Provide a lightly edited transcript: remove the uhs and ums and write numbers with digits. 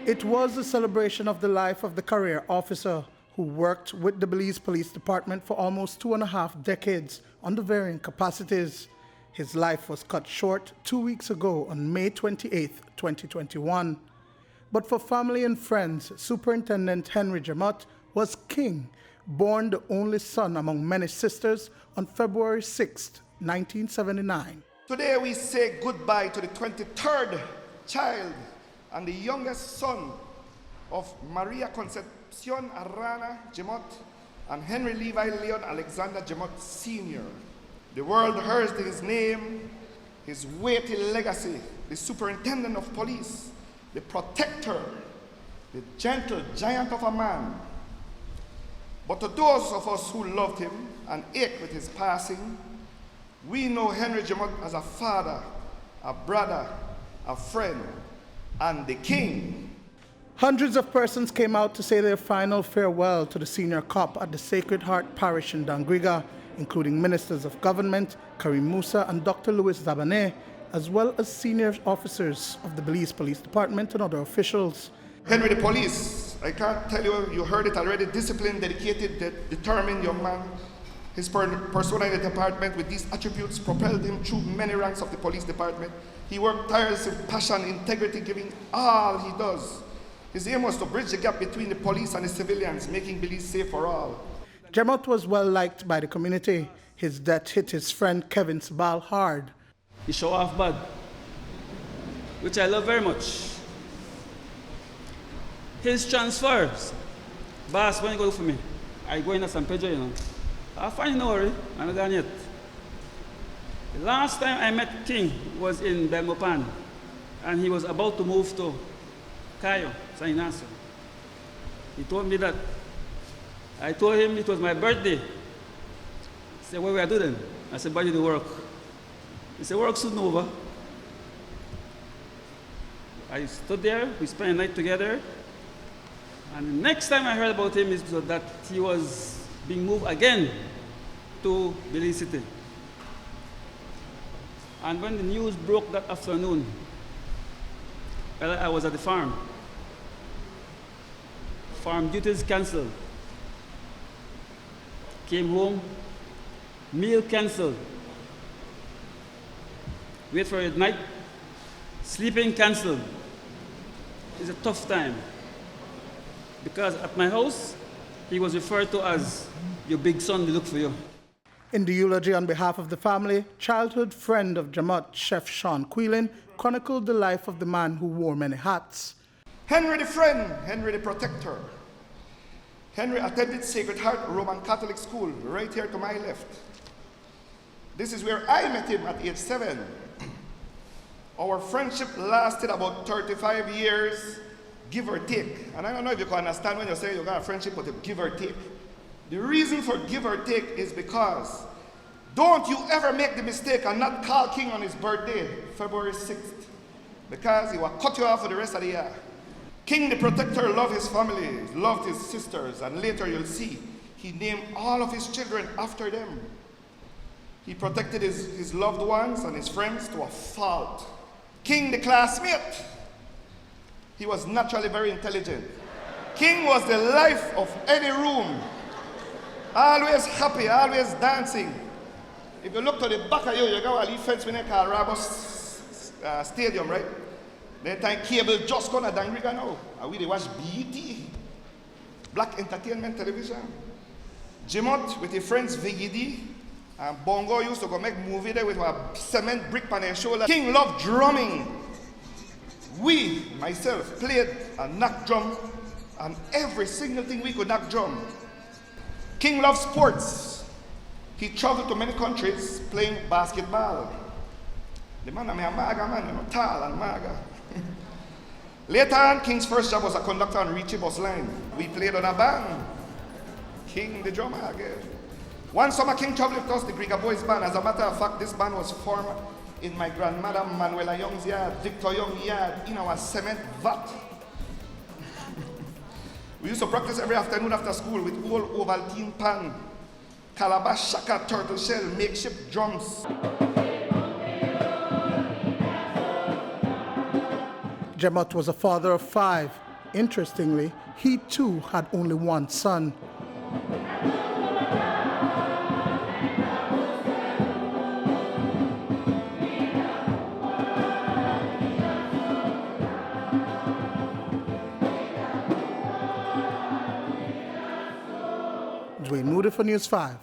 It was a celebration of the life of the career officer who worked with the Belize Police Department for almost 2.5 decades under varying capacities. His life was cut short 2 weeks ago on May 28, 2021. But for family and friends, Superintendent Henry Jemmott was king, born the only son among many sisters on February 6, 1979. Today we say goodbye to the 23rd child and the youngest son of Maria Concepcion Arana Jemmott and Henry Levi Leon Alexander Jemmott Sr. The world hears his name, his weighty legacy, the superintendent of police, the protector, the gentle giant of a man. But to those of us who loved him and ached with his passing, we know Henry Jemmott as a father, a brother, a friend, and the king. Hundreds of persons came out to say their final farewell to the senior cop at the Sacred Heart Parish in Dangriga, including ministers of government, Karim Musa and Dr. Louis Zabaneh, as well as senior officers of the Belize Police Department and other officials. Henry the police, I can't tell you, you heard it already, disciplined, dedicated, determined young man. His persona in the department with these attributes propelled him through many ranks of the police department. He worked tirelessly with passion, integrity, giving all he does. His aim was to bridge the gap between the police and the civilians, making Belize safe for all. Jemmott was well liked by the community. His death hit his friend Kevin Sabal hard. He show off bad, which I love very much. His transfers, boss, when you go for me, I go in a San Pedro, you know. I find no worry, I'm not gone yet. The last time I met King was in Belmopan, and he was about to move to Cayo, San Ignacio. He told me that. I told him it was my birthday. He said, what will I do then? I said, buy you the work. He said, work soon over. I stood there, we spent a night together, and the next time I heard about him is that he was being moved again to Belize City. And when the news broke that afternoon, I was at the farm. Farm duties canceled. Came home, meal canceled. Wait for it night, sleeping canceled. It's a tough time. Because at my house, he was referred to as your big son, they look for you. In the eulogy on behalf of the family, childhood friend of Jemmott, Chef Sean Quillen, chronicled the life of the man who wore many hats. Henry the friend, Henry the protector. Henry attended Sacred Heart Roman Catholic School, right here to my left. This is where I met him at age 7. Our friendship lasted about 35 years, give or take. And I don't know if you can understand when you say you got a friendship, but give or take. The reason for give or take is because don't you ever make the mistake and not call King on his birthday, February 6th, because he will cut you off for the rest of the year. King the protector loved his family, loved his sisters, and later you'll see he named all of his children after them. He protected his loved ones and his friends to a fault. King the classmate, he was naturally very intelligent. King was the life of any room. Always happy, always dancing. If you look to the back of you, you got a little fence when they call Rabos Stadium, right? That time cable just gonna Dangriga now. And we they watch BET, Black Entertainment Television. Jemmott with his friends VGD and Bongo used to go make movie there with a cement brick on their shoulder. King loved drumming. We, myself, played a knock drum and every single thing we could knock drum. King loved sports. He traveled to many countries playing basketball. The man, I'm a maga man, I'm tall and maga. Later on, King's first job was a conductor on Richie Bus Line. We played on a band. King the drummer again. One summer, King traveled with us, the Dangriga Boys Band. As a matter of fact, this band was formed in my grandmother Manuela Young's yard, Victor Young's yard, in our cement vat. We used to practice every afternoon after school with old Ovaltine pan, calabash, shaka, turtle shell, makeshift drums. Jemmott was a father of 5. Interestingly, he too had only one son. Dwayne Moody for News 5.